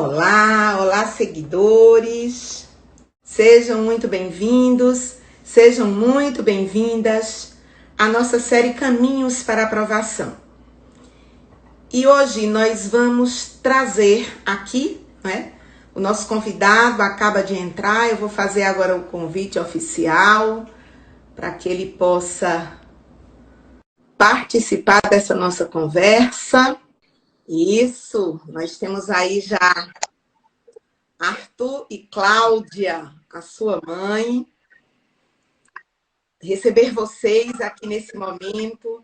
Olá, olá, seguidores. Sejam muito bem-vindos, sejam muito bem-vindas à nossa série Caminhos para a Aprovação. E hoje nós vamos trazer aqui, né? O nosso convidado acaba de entrar, eu vou fazer agora o convite oficial para que ele possa participar dessa nossa conversa. Isso, nós temos aí já Arthur e Cláudia, a sua mãe. Receber vocês aqui nesse momento.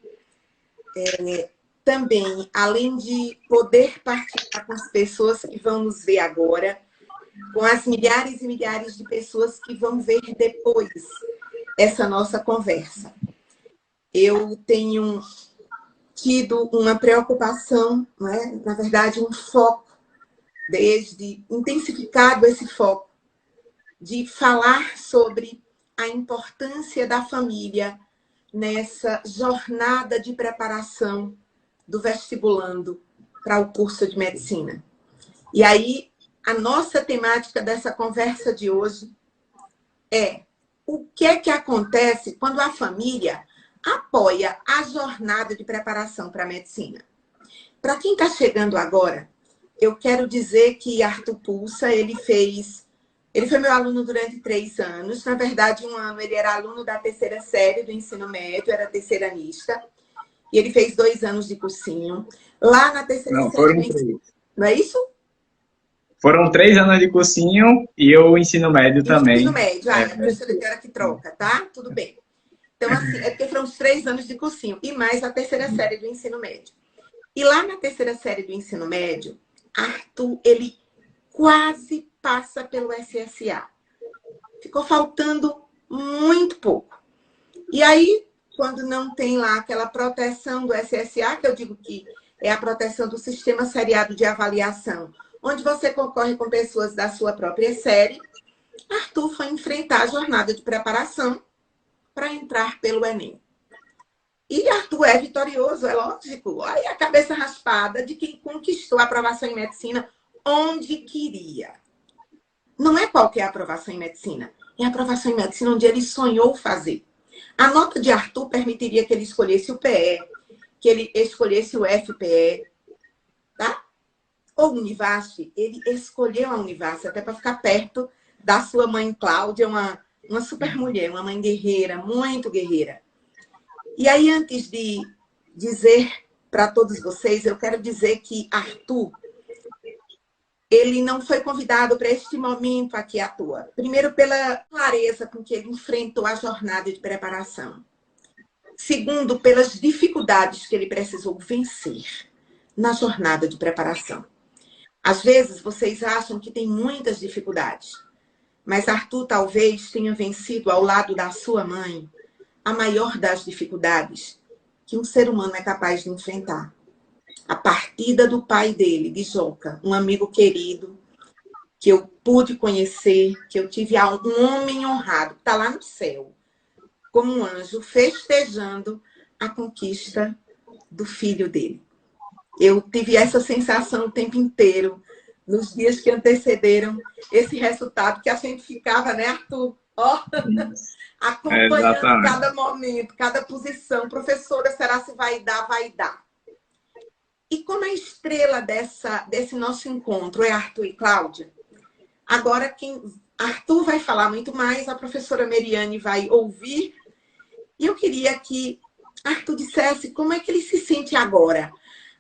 Também, além de poder partilhar com as pessoas que vão nos ver agora, com as milhares e milhares de pessoas que vão ver depois essa nossa conversa. Eu tenho tido uma preocupação, né? Na verdade, um foco, intensificado esse foco, de falar sobre a importância da família nessa jornada de preparação do vestibulando para o curso de medicina. E aí, a nossa temática dessa conversa de hoje é o que é que acontece quando a família apoia a jornada de preparação para a medicina. Para quem está chegando agora, eu quero dizer que Arthur Pulsa, ele foi meu aluno durante 3 anos. Na verdade, 1 ano ele era aluno da 3ª série do ensino médio, era terceiranista. E ele fez 2 anos de cursinho. Lá na 3ª série... Não, foram 3. Não é isso? Foram 3 anos de cursinho e o ensino médio também. Ensino médio, a professora era que troca, tá? Tudo bem. Então, assim, é porque foram os 3 anos de cursinho e mais a 3ª série do ensino médio. E lá na 3ª série do ensino médio, Arthur, ele quase passa pelo SSA. Ficou faltando muito pouco. E aí, quando não tem lá aquela proteção do SSA, que eu digo que é a proteção do Sistema Seriado de Avaliação, onde você concorre com pessoas da sua própria série, Arthur foi enfrentar a jornada de preparação para entrar pelo Enem. E Arthur é vitorioso, é lógico. Olha a cabeça raspada de quem conquistou a aprovação em medicina onde queria. Não é qualquer aprovação em medicina. É a aprovação em medicina onde ele sonhou fazer. A nota de Arthur permitiria que ele escolhesse o PE, que ele escolhesse o FPE, tá? Ou o Univasf. Ele escolheu a Univasf até para ficar perto da sua mãe Cláudia, uma super mulher, uma mãe guerreira, muito guerreira. E aí, antes de dizer para todos vocês, eu quero dizer que Arthur, ele não foi convidado para este momento aqui à toa. Primeiro, pela clareza com que ele enfrentou a jornada de preparação. Segundo, pelas dificuldades que ele precisou vencer na jornada de preparação. Às vezes, vocês acham que tem muitas dificuldades, mas Arthur talvez tenha vencido ao lado da sua mãe a maior das dificuldades que um ser humano é capaz de enfrentar. A partida do pai dele, de Joca, um amigo querido, que eu pude conhecer, que eu tive um homem honrado, que está lá no céu, como um anjo, festejando a conquista do filho dele. Eu tive essa sensação o tempo inteiro, nos dias que antecederam esse resultado, que a gente ficava, né, Arthur? Ó, acompanhando cada momento, cada posição. Professora, será se vai dar? Vai dar. E como a estrela desse nosso encontro é Arthur e Cláudia, agora Arthur vai falar muito mais, a professora Meriane vai ouvir. E eu queria que Arthur dissesse como é que ele se sente agora,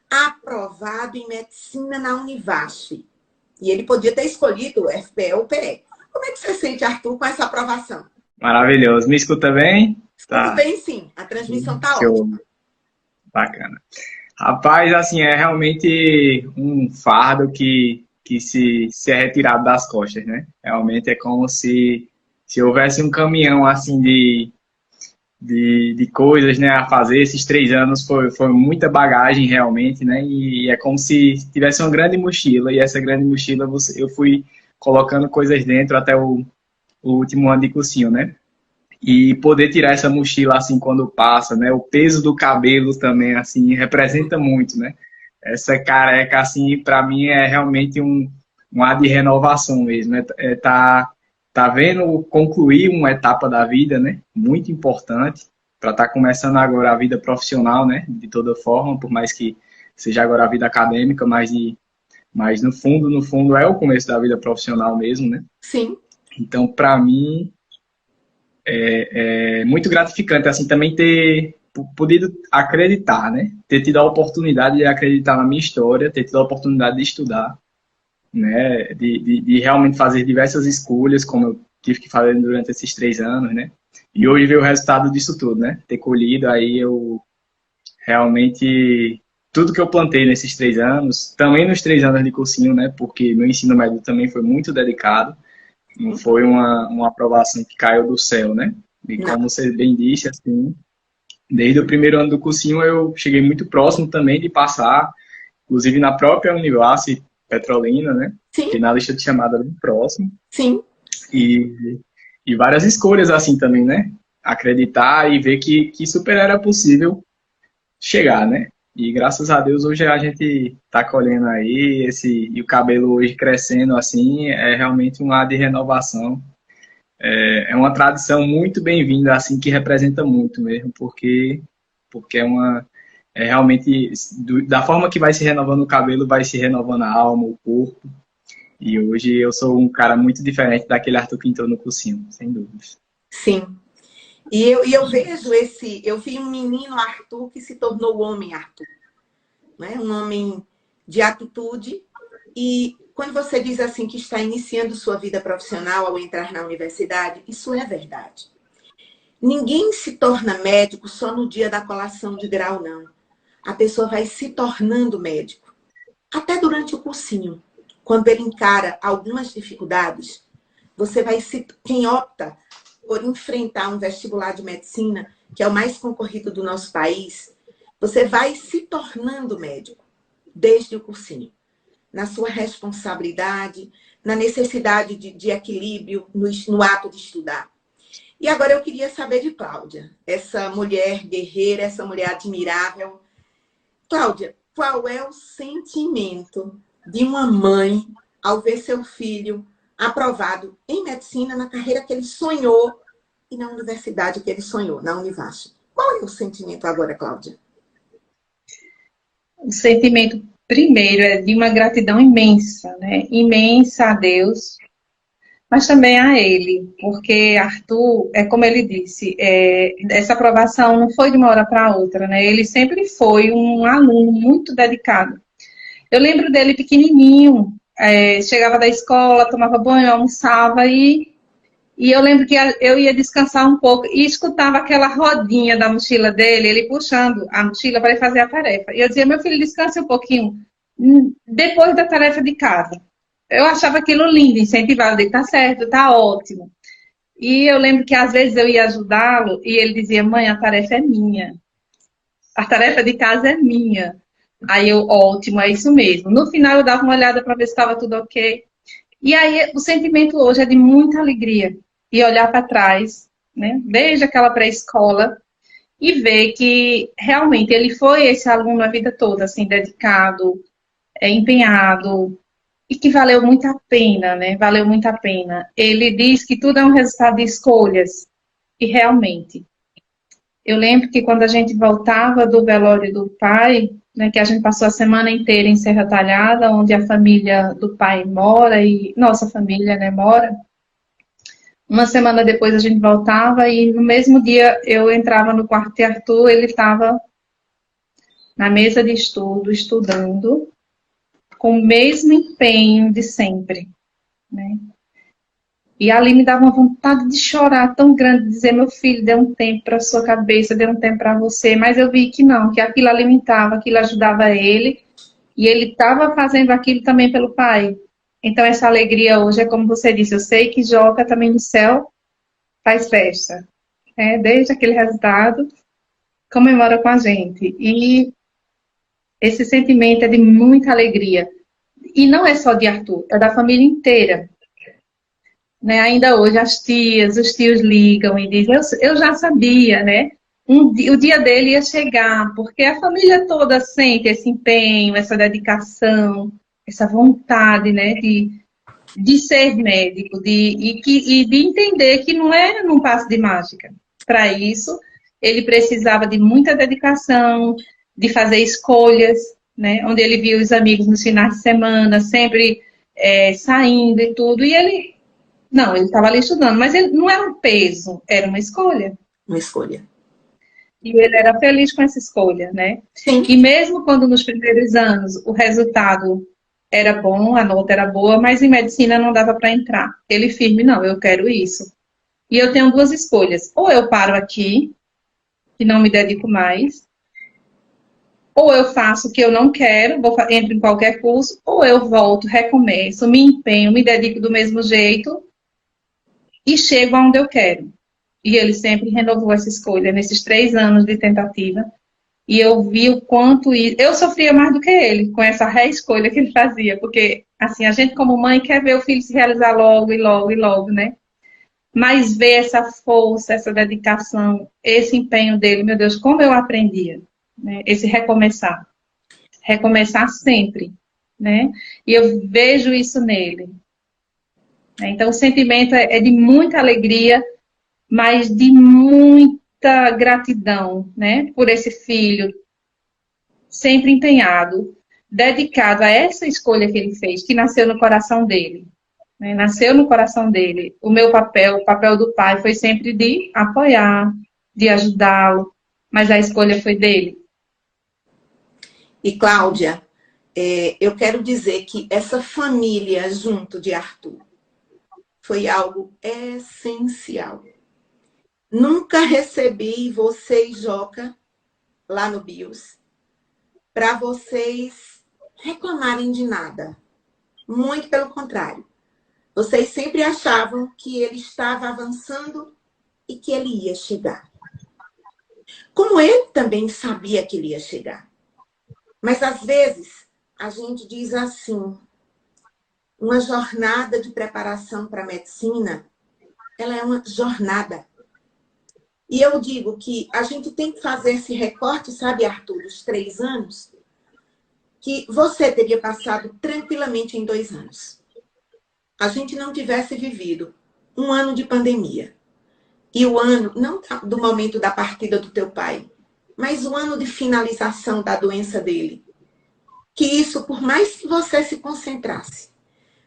aprovado em medicina na Univasf. E ele podia ter escolhido o FPE ou o PE. Como é que você sente, Arthur, com essa aprovação? Maravilhoso. Me escuta bem? Tudo bem, sim. A transmissão está ótima. Bacana. Rapaz, assim, é realmente um fardo que se é retirado das costas, né? Realmente é como se houvesse um caminhão, assim, de coisas, né, a fazer. Esses 3 anos foi muita bagagem, realmente, né? E é como se tivesse uma grande mochila, e essa grande mochila eu fui colocando coisas dentro até o último ano de cursinho, né? E poder tirar essa mochila, assim, quando passa, né? O peso do cabelo também, assim, representa muito, né? Essa careca, assim, para mim é realmente um ar de renovação mesmo. Tá vendo concluir uma etapa da vida, né? Muito importante para estar começando agora a vida profissional, né? De toda forma, por mais que seja agora a vida acadêmica, mas no fundo é o começo da vida profissional mesmo, né? Sim. Então, para mim, é muito gratificante, assim, também ter podido acreditar, né? Ter tido a oportunidade de acreditar na minha história, ter tido a oportunidade de estudar, né? De realmente fazer diversas escolhas, como eu tive que fazer durante esses 3 anos, né? E hoje ver o resultado disso tudo, né? Ter colhido aí eu realmente tudo que eu plantei nesses 3 anos, também nos 3 anos de cursinho, né? Porque meu ensino médio também foi muito dedicado, não foi uma aprovação que caiu do céu, né? E Não. como você bem disse, assim, desde o primeiro ano do cursinho eu cheguei muito próximo também de passar, inclusive na própria Univasf Petrolina, né? Fiquei Sim, na lista de chamada bem próximo. sim. E várias escolhas assim também, né? Acreditar e ver que super era possível chegar, né? E graças a Deus hoje a gente tá colhendo aí e o cabelo hoje crescendo assim, é realmente um ar de renovação. É uma tradição muito bem-vinda, assim, que representa muito mesmo, porque é realmente, da forma que vai se renovando o cabelo, vai se renovando a alma, o corpo. E hoje eu sou um cara muito diferente daquele Arthur que entrou no cursinho, sem dúvidas. Sim. E eu vejo eu vi um menino Arthur que se tornou o homem Arthur, né? Um homem de atitude. E quando você diz assim que está iniciando sua vida profissional ao entrar na universidade, isso é verdade. Ninguém se torna médico só no dia da colação de grau, não. A pessoa vai se tornando médico. Até durante o cursinho, quando ele encara algumas dificuldades, quem opta por enfrentar um vestibular de medicina, que é o mais concorrido do nosso país, você vai se tornando médico desde o cursinho, na sua responsabilidade, na necessidade de equilíbrio no ato de estudar. E agora eu queria saber de Cláudia, essa mulher guerreira, essa mulher admirável. Cláudia, qual é o sentimento de uma mãe ao ver seu filho aprovado em medicina na carreira que ele sonhou e na universidade que ele sonhou, na Univasf? Qual é o sentimento agora, Cláudia? O sentimento, primeiro, é de uma gratidão imensa, né? Imensa a Deus, mas também a ele, porque Arthur, como ele disse, essa aprovação não foi de uma hora para outra, né? Ele sempre foi um aluno muito dedicado. Eu lembro dele pequenininho, chegava da escola, tomava banho, almoçava e eu lembro que eu ia descansar um pouco e escutava aquela rodinha da mochila dele, ele puxando a mochila para ele fazer a tarefa. E eu dizia, meu filho, descanse um pouquinho depois da tarefa de casa. Eu achava aquilo lindo, incentivava, ele tá certo, tá ótimo. E eu lembro que às vezes eu ia ajudá-lo e ele dizia, mãe, a tarefa é minha. A tarefa de casa é minha. Aí eu, ótimo, é isso mesmo. No final eu dava uma olhada para ver se estava tudo ok. E aí o sentimento hoje é de muita alegria. E olhar para trás, né? Desde aquela pré-escola e ver que realmente ele foi esse aluno a vida toda, assim, dedicado, empenhado, e que valeu muito a pena, né? Valeu muito a pena. Ele diz que tudo é um resultado de escolhas, e realmente. Eu lembro que quando a gente voltava do velório do pai, né, que a gente passou a semana inteira em Serra Talhada, onde a família do pai mora, e nossa família, né, mora. Uma semana depois a gente voltava e no mesmo dia eu entrava no quarto de Arthur, ele estava na mesa de estudo, estudando, com o mesmo empenho de sempre, né? E ali me dava uma vontade de chorar tão grande, de dizer, meu filho, dê um tempo para sua cabeça, dê um tempo para você, mas eu vi que não, que aquilo alimentava, aquilo ajudava ele, e ele estava fazendo aquilo também pelo pai. Então essa alegria hoje é como você disse, eu sei que Joca também no céu faz festa, né? Desde aquele resultado, comemora com a gente. E esse sentimento é de muita alegria. E não é só de Arthur, é da família inteira. Né? Ainda hoje as tias, os tios ligam e dizem, eu já sabia, né? O dia dele ia chegar, porque a família toda sente esse empenho, essa dedicação, essa vontade, né, de ser médico, e de entender que não era num passe de mágica. Para isso, ele precisava de muita dedicação, de fazer escolhas, né, onde ele via os amigos nos finais de semana, sempre saindo e tudo, e ele estava ali estudando, mas ele não era um peso, era uma escolha. Uma escolha. E ele era feliz com essa escolha, né? Sim. E mesmo quando nos primeiros anos o resultado era bom, a nota era boa, mas em medicina não dava para entrar. Ele firme, não, eu quero isso. E eu tenho duas escolhas. Ou eu paro aqui, que não me dedico mais, ou eu faço o que eu não quero, entro em qualquer curso, ou eu volto, recomeço, me empenho, me dedico do mesmo jeito e chego aonde eu quero. E ele sempre renovou essa escolha nesses 3 anos de tentativa. E eu vi o quanto... Eu sofria mais do que ele com essa reescolha que ele fazia. Porque, assim, a gente como mãe quer ver o filho se realizar logo e logo e logo, né? Mas ver essa força, essa dedicação, esse empenho dele, meu Deus, como eu aprendia, né? Esse recomeçar. Recomeçar sempre, né? E eu vejo isso nele. Então, o sentimento é de muita alegria, mas de muita gratidão, né? Por esse filho sempre empenhado, dedicado a essa escolha que ele fez, que nasceu no coração dele. Né? Nasceu no coração dele. O meu papel, o papel do pai, foi sempre de apoiar, de ajudá-lo, mas a escolha foi dele. E, Cláudia, eu quero dizer que essa família junto de Arthur foi algo essencial. Nunca recebi você e Joca lá no BIOS para vocês reclamarem de nada. Muito pelo contrário. Vocês sempre achavam que ele estava avançando e que ele ia chegar. Como ele também sabia que ele ia chegar. Mas, às vezes, a gente diz assim, uma jornada de preparação para a medicina, ela é uma jornada. E eu digo que a gente tem que fazer esse recorte, sabe, Arthur, dos 3 anos, que você teria passado tranquilamente em 2 anos. A gente não tivesse vivido um ano de pandemia. E o ano, não do momento da partida do teu pai, mas o ano de finalização da doença dele. Que isso, por mais que você se concentrasse,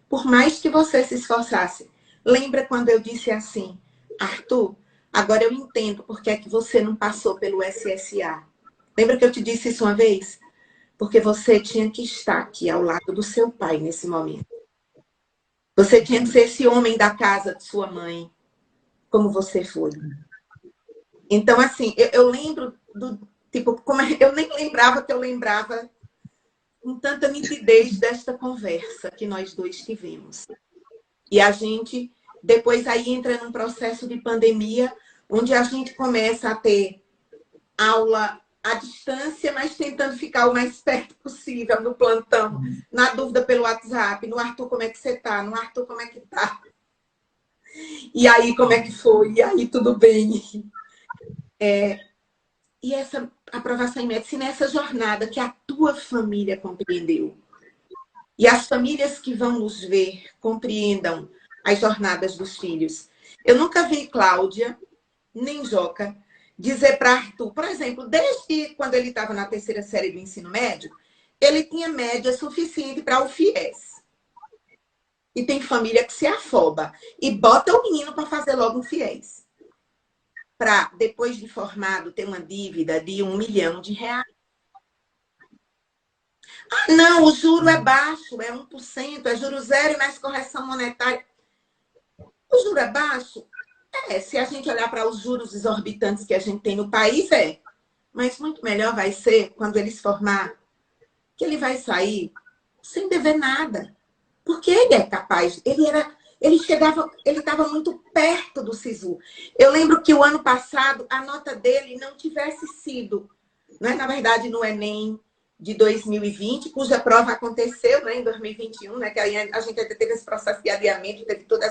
por mais que você se esforçasse, lembra quando eu disse assim, Arthur, agora eu entendo porque é que você não passou pelo SSA. Lembra que eu te disse isso uma vez? Porque você tinha que estar aqui ao lado do seu pai nesse momento. Você tinha que ser esse homem da casa de sua mãe, como você foi. Então, assim, eu lembro do... Tipo, eu nem lembrava que eu lembrava com tanta nitidez desta conversa que nós dois tivemos. E a gente, depois aí entra num processo de pandemia, onde a gente começa a ter aula à distância, mas tentando ficar o mais perto possível no plantão, na dúvida pelo WhatsApp, no Arthur, como é que você tá? No Arthur, como é que tá? E aí, como é que foi? E aí, tudo bem? E essa aprovação em medicina é essa jornada que a tua família compreendeu. E as famílias que vão nos ver compreendam as jornadas dos filhos. Eu nunca vi Cláudia, nem Joca, dizer para Arthur, por exemplo, desde quando ele estava na 3ª série do ensino médio, ele tinha média suficiente para o FIES. E tem família que se afoba e bota o menino para fazer logo um FIES. Para, depois de formado, ter uma dívida de R$1 milhão. Ah, não, o juro é baixo, é 1%, é juro zero e mais correção monetária. O juro é baixo? Se a gente olhar para os juros exorbitantes que a gente tem no país, mas muito melhor vai ser quando ele se formar, que ele vai sair sem dever nada. Porque ele é capaz, ele estava muito perto do SISU. Eu lembro que o ano passado a nota dele não tivesse sido, né, na verdade, no Enem de 2020, cuja prova aconteceu, né, em 2021, né, que aí a gente teve esse processo de adiamento, teve todo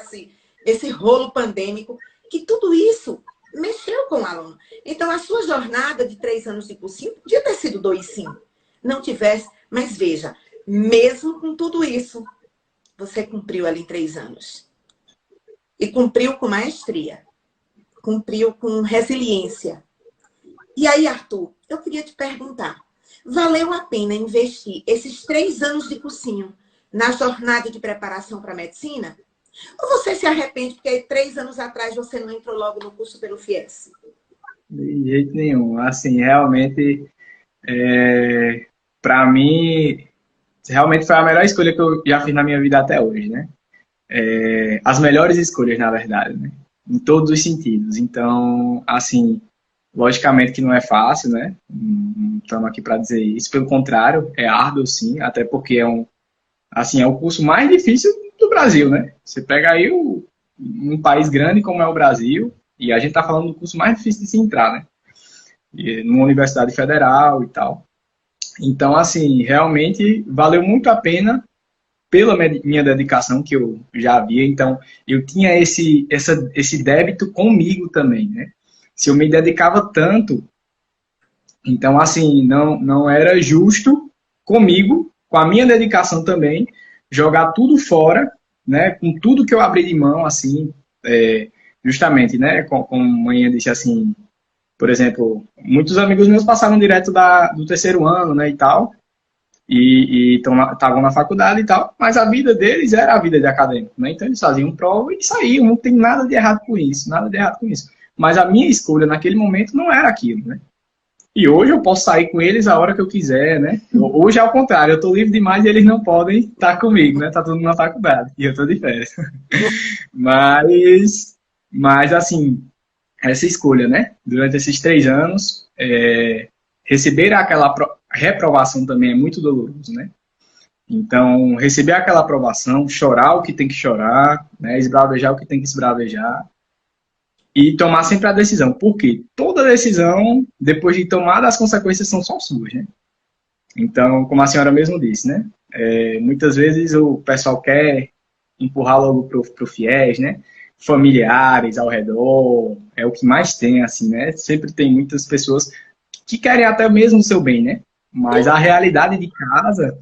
esse rolo pandêmico, que tudo isso mexeu com o aluno. Então, a sua jornada de 3 anos de cursinho podia ter sido 2, sim. Não tivesse, mas veja, mesmo com tudo isso, você cumpriu ali em 3 anos. E cumpriu com maestria. Cumpriu com resiliência. E aí, Arthur, eu queria te perguntar, valeu a pena investir esses 3 anos de cursinho na jornada de preparação para a medicina? Ou você se arrepende porque 3 anos atrás você não entrou logo no curso pelo FIES? De jeito nenhum. Assim, realmente, para mim, realmente foi a melhor escolha que eu já fiz na minha vida até hoje, né? As melhores escolhas, na verdade, né? Em todos os sentidos. Então, assim, logicamente que não é fácil, né? Não estamos aqui para dizer isso. Pelo contrário, é árduo, sim, até porque é o curso mais difícil do Brasil, né? Você pega aí um país grande como é o Brasil, e a gente está falando do curso mais difícil de se entrar, né? Numa universidade federal e tal. Então, assim, realmente valeu muito a pena pela minha dedicação que eu já havia. Então, eu tinha esse débito comigo também, né? Se eu me dedicava tanto, então, assim, não era justo comigo, com a minha dedicação também, jogar tudo fora, né? Com tudo que eu abri de mão, assim, justamente, né? Como a mãe disse assim, por exemplo, muitos amigos meus passaram direto do terceiro ano, né, e tal, e estavam na faculdade e tal, mas a vida deles era a vida de acadêmico, né? Então eles faziam prova e saíam, não tem nada de errado com isso, nada de errado com isso. Mas a minha escolha naquele momento não era aquilo, né? E hoje eu posso sair com eles a hora que eu quiser, né? Hoje é ao contrário, eu tô livre demais e eles não podem estar comigo, né? Tá tudo na faculdade e eu tô de férias. Mas assim, essa escolha, né? Durante esses 3 anos, receber aquela reprovação também é muito doloroso, né? Então, receber aquela aprovação, chorar o que tem que chorar, né? Esbravejar o que tem que esbravejar e tomar sempre a decisão. Porque toda decisão, depois de tomada, as consequências são só suas, né? Então, como a senhora mesmo disse, né? Muitas vezes o pessoal quer empurrar logo pro FIES, né? Familiares ao redor, é o que mais tem, assim, né? Sempre tem muitas pessoas que querem até mesmo o seu bem, né? Mas a realidade de casa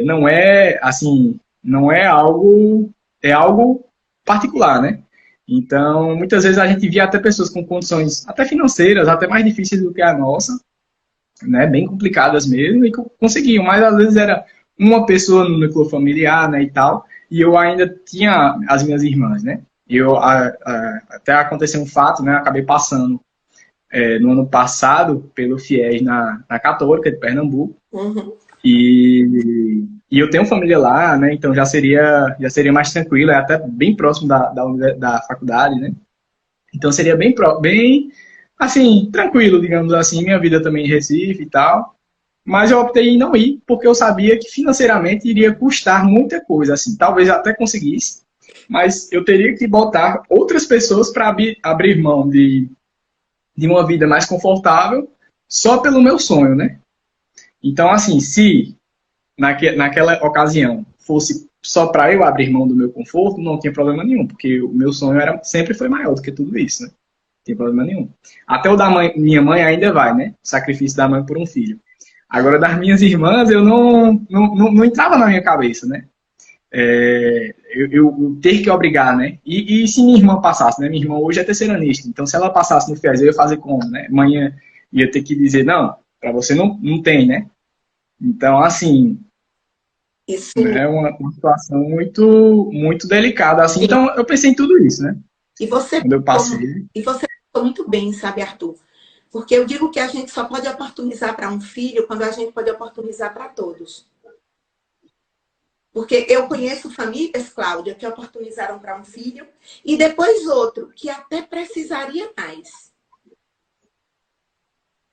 não é, assim, não é algo, é algo particular, né? Então, muitas vezes a gente via até pessoas com condições até financeiras, até mais difíceis do que a nossa, né? Bem complicadas mesmo, e conseguiam, mas às vezes era uma pessoa no núcleo familiar, né, e tal, e eu ainda tinha as minhas irmãs, né? Até aconteceu um fato, né? Acabei passando no ano passado pelo FIES na Católica de Pernambuco. Uhum. E eu tenho família lá, né? Então já seria mais tranquilo, é até bem próximo da faculdade, né? Então seria bem assim, tranquilo, digamos assim, minha vida também em Recife e tal. Mas eu optei em não ir, porque eu sabia que financeiramente iria custar muita coisa, assim. Talvez eu até conseguisse, mas eu teria que botar outras pessoas para abrir mão de uma vida mais confortável só pelo meu sonho, né? Então, assim, se naquela ocasião fosse só para eu abrir mão do meu conforto, não tinha problema nenhum, porque o meu sonho sempre foi maior do que tudo isso, né? Não tem problema nenhum. Até o da minha mãe ainda vai, né? O sacrifício da mãe por um filho. Agora, das minhas irmãs, eu não entrava na minha cabeça, né? Eu ter que obrigar, né? E se minha irmã passasse, né? Minha irmã hoje é terceiranista, então se ela passasse no FIES, eu ia fazer como, né? Amanhã ia ter que dizer, não, para você não tem, né? Então, assim, Isso. É uma situação muito, muito delicada, assim. Então, eu pensei em tudo isso, né? E você Quando eu passei. falou muito bem, sabe, Arthur? Porque eu digo que a gente só pode oportunizar para um filho quando a gente pode oportunizar para todos. Porque eu conheço famílias, Cláudia, que oportunizaram para um filho e depois outro que até precisaria mais.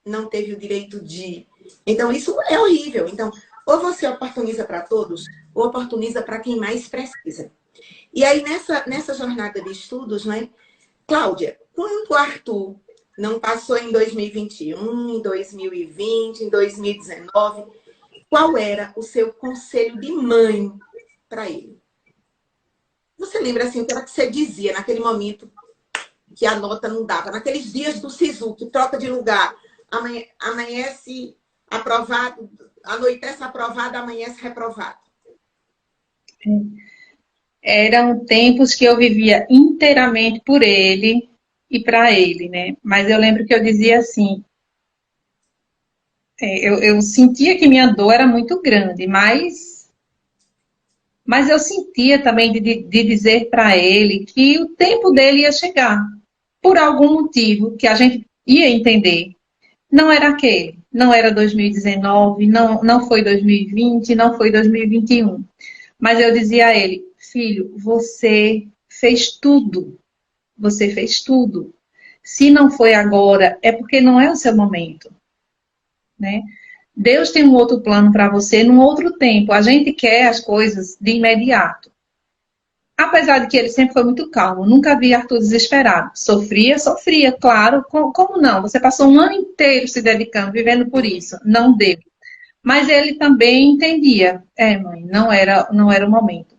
Não teve o direito de... Então, isso é horrível. Então, ou você oportuniza para todos, ou oportuniza para quem mais precisa. E aí, nessa jornada de estudos, né, Cláudia, quando o Arthur não passou em 2021, em 2020, em 2019, qual era o seu conselho de mãe para ele? Você lembra assim, o que era que você dizia naquele momento que a nota não dava? Naqueles dias do SISU, que troca de lugar, amanhece aprovado, anoitece aprovado, amanhece reprovado. Eram tempos que eu vivia inteiramente por ele e para ele, né? Mas eu lembro que eu dizia assim, eu sentia que minha dor era muito grande, mas eu sentia também de dizer para ele que o tempo dele ia chegar, por algum motivo que a gente ia entender. Não era aquele, não era 2019, não foi 2020, não foi 2021. Mas eu dizia a ele, filho, você fez tudo. Você fez tudo. Se não foi agora, é porque não é o seu momento, né? Deus tem um outro plano para você num outro tempo. A gente quer as coisas de imediato. Apesar de que ele sempre foi muito calmo, nunca vi Arthur desesperado. Sofria, claro. Como não? Você passou um ano inteiro se dedicando, vivendo por isso. Não deu. Mas ele também entendia. Mãe, não era o momento.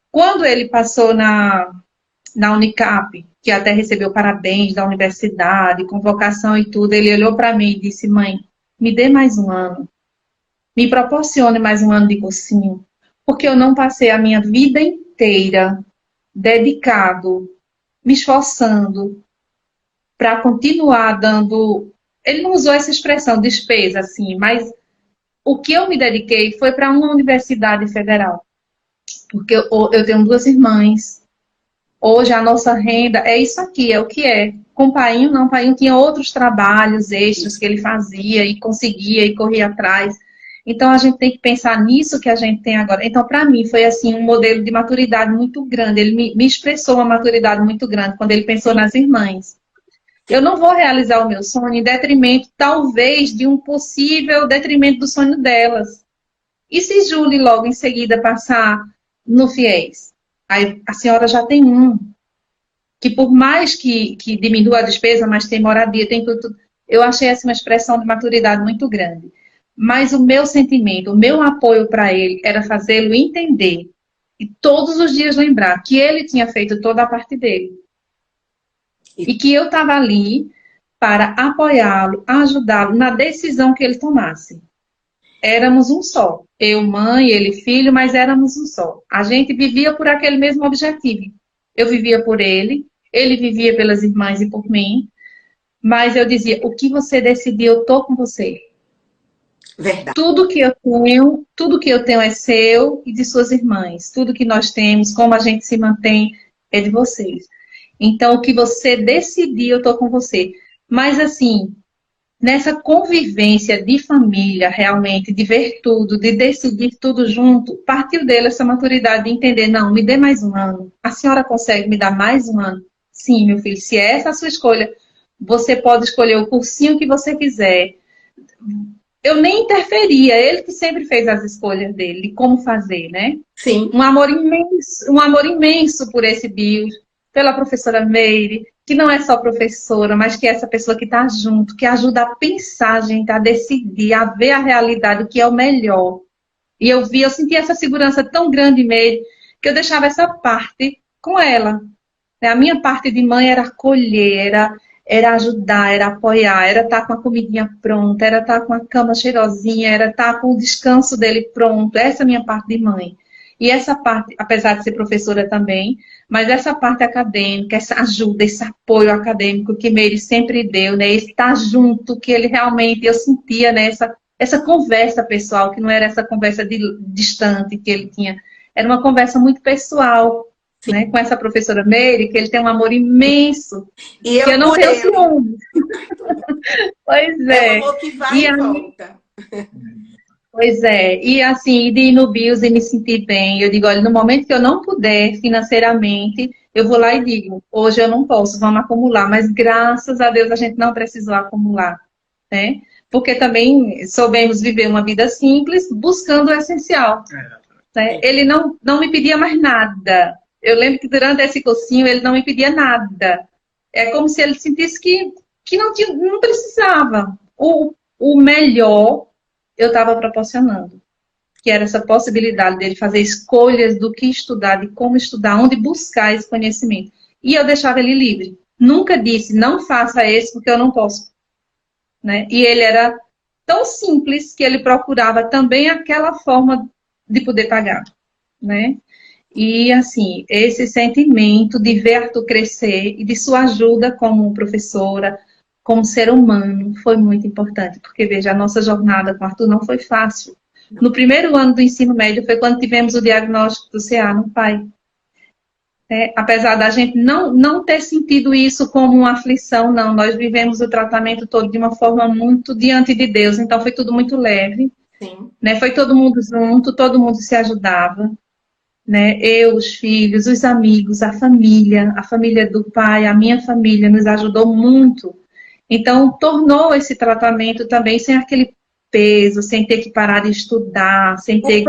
Quando ele passou na Unicap, que até recebeu parabéns da universidade, convocação e tudo, ele olhou para mim e disse, mãe, me dê mais um ano. Me proporcione mais um ano de cursinho. Porque eu não passei a minha vida inteira dedicado, me esforçando para continuar dando... Ele não usou essa expressão, despesa, assim, mas o que eu me dediquei foi para uma universidade federal. Porque eu tenho 2 irmãs. Hoje a nossa renda é isso aqui, é o que é. Com o Painho, não. O Painho tinha outros trabalhos extras que ele fazia e conseguia e corria atrás. Então, a gente tem que pensar nisso que a gente tem agora. Então, para mim, foi assim um modelo de maturidade muito grande. Ele me expressou uma maturidade muito grande quando ele pensou nas irmãs. Eu não vou realizar o meu sonho em detrimento, talvez, de um possível detrimento do sonho delas. E se Júlia logo em seguida passar no FIES? Aí a senhora já tem um. Que por mais que diminua a despesa, mas tem moradia, tem tudo. Eu achei essa uma expressão de maturidade muito grande. Mas o meu sentimento, o meu apoio para ele era fazê-lo entender e todos os dias lembrar que ele tinha feito toda a parte dele. E que eu estava ali para apoiá-lo, ajudá-lo na decisão que ele tomasse. Éramos um só. Eu, mãe, ele, filho, mas éramos um só. A gente vivia por aquele mesmo objetivo. Eu vivia por ele vivia pelas irmãs e por mim. Mas eu dizia, o que você decidir, eu tô com você. Verdade. Tudo que eu tenho é seu e de suas irmãs. Tudo que nós temos, como a gente se mantém, é de vocês. Então, o que você decidir, eu tô com você. Mas, assim, nessa convivência de família, realmente, de ver tudo, de decidir tudo junto, partiu dele essa maturidade de entender, não, me dê mais um ano. A senhora consegue me dar mais um ano? Sim, meu filho, se é essa a sua escolha, você pode escolher o cursinho que você quiser. Eu nem interferia, ele que sempre fez as escolhas dele, de como fazer, né? Sim. Um amor imenso por esse bio, pela professora Meire, que não é só professora, mas que é essa pessoa que está junto, que ajuda a pensar, gente, a decidir, a ver a realidade, o que é o melhor. E eu senti essa segurança tão grande nele, que eu deixava essa parte com ela. A minha parte de mãe era acolher, era ajudar, era apoiar, era estar com a comidinha pronta, era estar com a cama cheirosinha, era estar com o descanso dele pronto. Essa é a minha parte de mãe. E essa parte, apesar de ser professora também, mas essa parte acadêmica, essa ajuda, esse apoio acadêmico que Meire sempre deu, né? Esse estar junto, que ele realmente, eu sentia, né? Essa conversa pessoal, que não era essa conversa distante que ele tinha. Era uma conversa muito pessoal, né? Com essa professora Meire, que ele tem um amor imenso. E que eu não tenho ciúme. Pois é. É um amor que vai e volta. Pois é, e assim, de ir no BIOS e me sentir bem, eu digo, olha, no momento que eu não puder financeiramente, eu vou lá e digo, hoje eu não posso, vamos acumular, mas graças a Deus a gente não precisou acumular, né? Porque também soubemos viver uma vida simples, buscando o essencial. Né? Ele não me pedia mais nada. Eu lembro que durante esse cursinho ele não me pedia nada. É como se ele sentisse que não precisava. O melhor eu estava proporcionando, que era essa possibilidade dele fazer escolhas do que estudar, de como estudar, onde buscar esse conhecimento. E eu deixava ele livre. Nunca disse, não faça esse porque eu não posso. Né? E ele era tão simples que ele procurava também aquela forma de poder pagar, né? E, assim, esse sentimento de ver Arthur crescer e de sua ajuda como professora, como ser humano, foi muito importante. Porque, veja, a nossa jornada com Arthur não foi fácil. No primeiro ano do ensino médio foi quando tivemos o diagnóstico do CA no pai. Apesar da gente não ter sentido isso como uma aflição, não. Nós vivemos o tratamento todo de uma forma muito diante de Deus. Então, foi tudo muito leve. Sim. Né? Foi todo mundo junto, todo mundo se ajudava. Né? Eu, os filhos, os amigos, a família do pai, a minha família nos ajudou muito. Então, tornou esse tratamento também sem aquele peso, sem ter que parar de estudar, sem ter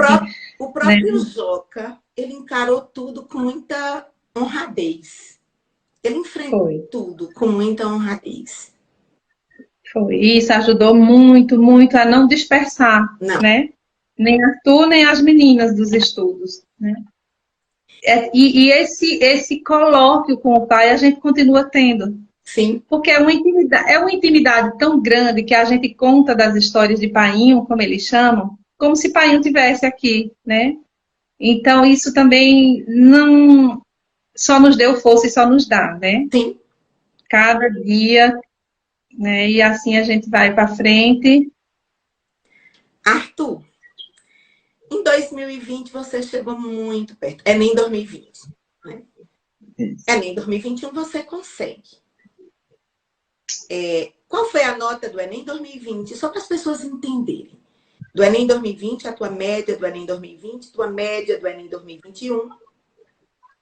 O próprio Joca, ele encarou tudo com muita honradez. Ele enfrentou tudo com muita honradez. Foi. Isso ajudou muito, muito a não dispersar, né? Nem Arthur, nem as meninas dos estudos, né? E esse colóquio com o pai a gente continua tendo. Sim. Porque é uma intimidade tão grande que a gente conta das histórias de Painho, como eles chamam, como se Painho estivesse aqui, né? Então, isso também não só nos deu força e só nos dá, né? Sim. Cada dia, né? E assim a gente vai para frente. Arthur, em 2020 você chegou muito perto. Enem 2020. Né? Enem 2021 você consegue. Qual foi a nota do Enem 2020? Só para as pessoas entenderem. Do Enem 2020, a tua média do Enem 2020, tua média do Enem 2021.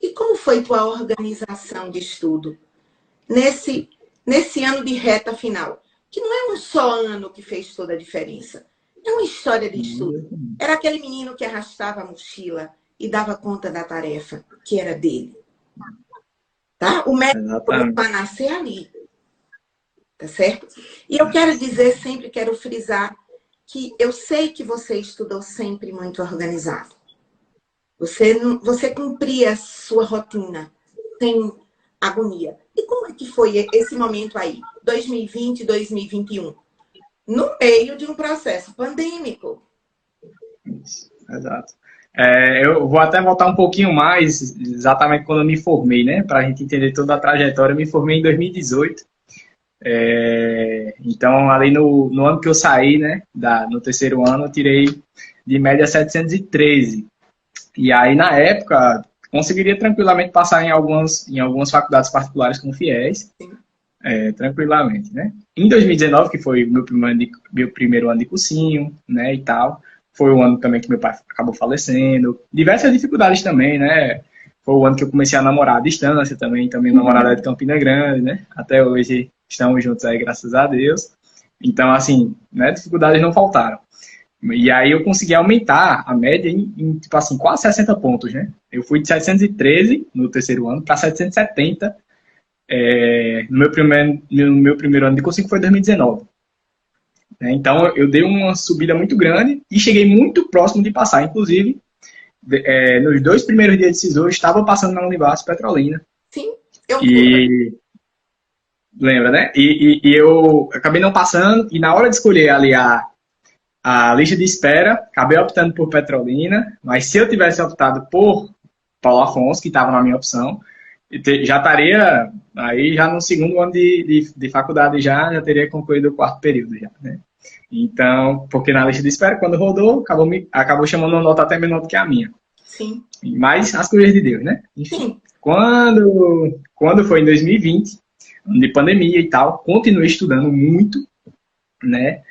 E como foi tua organização de estudo nesse ano de reta final? Que não é um só ano que fez toda a diferença. É uma história de estudo. Era aquele menino que arrastava a mochila e dava conta da tarefa que era dele. Tá? O médico começou a nascer ali. Tá certo? E eu quero dizer sempre, quero frisar, que eu sei que você estudou sempre muito organizado. Você cumpria a sua rotina sem agonia. E como é que foi esse momento aí? 2020, 2021? No meio de um processo pandêmico. Isso, exato. Eu vou até voltar um pouquinho mais, exatamente quando eu me formei, né? Para a gente entender toda a trajetória. Eu me formei em 2018. Então, ali no ano que eu saí, né? No terceiro ano, eu tirei de média 713. E aí, na época, conseguiria tranquilamente passar em algumas faculdades particulares com FIES. Tranquilamente, né? Em 2019, que foi meu primeiro ano de cursinho, né, e tal, foi o ano também que meu pai acabou falecendo. Diversas dificuldades também, né? Foi o ano que eu comecei a namorar à distância também namorada de Campina Grande, né? Até hoje estamos juntos aí, graças a Deus. Então, assim, né, dificuldades não faltaram. E aí eu consegui aumentar a média em tipo assim, quase 60 pontos, né? Eu fui de 713 no terceiro ano para 770 no meu primeiro ano de cursinho, que foi 2019. Então, eu dei uma subida muito grande e cheguei muito próximo de passar. Inclusive, nos 2 primeiros dias de SISU, eu estava passando na Univasf Petrolina. Sim, lembra, né? E eu acabei não passando, e na hora de escolher ali a lista de espera, acabei optando por Petrolina, mas se eu tivesse optado por Paulo Afonso, que estava na minha opção, já estaria aí já no segundo ano de faculdade, já teria concluído o 4º período já, né? Então, porque na lista de espera, quando rodou, acabou chamando uma nota até menor do que a minha. Sim. Mas as coisas de Deus, né? Enfim, sim. Quando foi em 2020, de pandemia e tal, continuei estudando muito, né?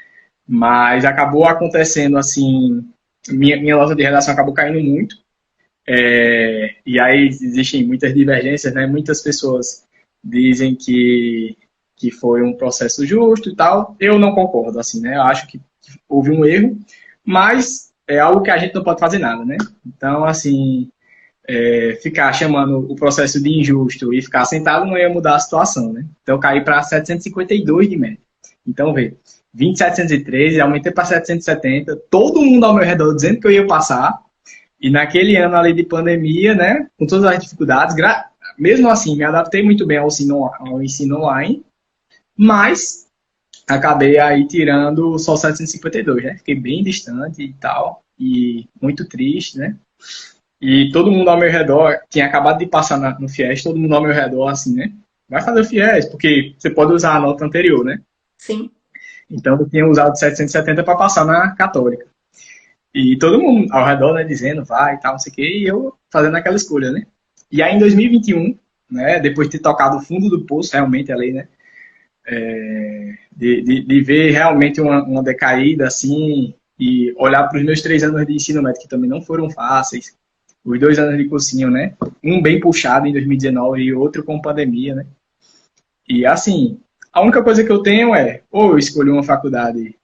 Mas acabou acontecendo assim, minha nota de redação acabou caindo muito. E aí existem muitas divergências, né? Muitas pessoas dizem que foi um processo justo e tal. Eu não concordo, assim, né? Eu acho que houve um erro, mas é algo que a gente não pode fazer nada, né? Então, assim, ficar chamando o processo de injusto e ficar sentado não ia mudar a situação, né? Então, eu caí para 752 de média. Então, vê, 713, aumentei para 770, todo mundo ao meu redor dizendo que eu ia passar. E naquele ano ali de pandemia, né, com todas as dificuldades, mesmo assim, me adaptei muito bem ao ensino online, mas acabei aí tirando só 752, né? Fiquei bem distante e tal, e muito triste, né? E todo mundo ao meu redor, tinha acabado de passar no FIES, todo mundo ao meu redor, assim, né? Vai fazer o FIES, porque você pode usar a nota anterior, né? Sim. Então eu tinha usado 770 para passar na Católica. E todo mundo ao redor, né, dizendo vai e tal, não sei o quê, e eu fazendo aquela escolha, né? E aí em 2021, né, depois de ter tocado o fundo do poço, realmente ali, né? De ver realmente uma decaída, assim, e olhar para os meus 3 anos de ensino médio, que também não foram fáceis, os 2 anos de cursinho, né? Um bem puxado em 2019 e outro com pandemia, né? E assim, a única coisa que eu tenho é, ou eu escolhi uma faculdade,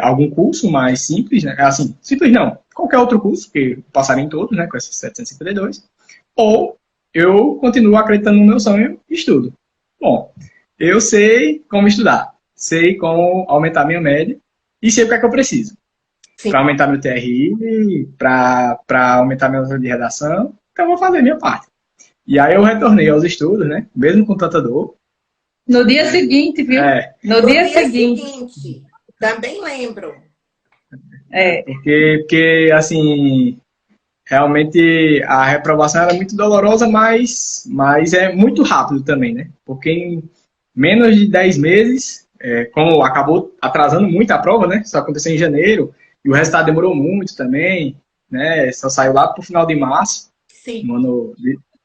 algum curso mais simples, né? Assim, simples não, qualquer outro curso, que eu passaria em todos, né? Com esses 752, ou eu continuo acreditando no meu sonho e estudo. Bom, eu sei como estudar, sei como aumentar minha média e sei o que é que eu preciso Sim. para aumentar meu TRI, para aumentar minha nota de redação. Então, eu vou fazer a minha parte. E aí eu retornei aos estudos, né? Mesmo com tanta dor. No dia seguinte, viu? No dia seguinte. Também lembro. Porque, assim, realmente a reprovação era muito dolorosa, mas é muito rápido também, né? Porque em menos de 10 meses, como acabou atrasando muito a prova, né? Isso aconteceu em janeiro, e o resultado demorou muito também, né? Só saiu lá pro final de março, Sim. no ano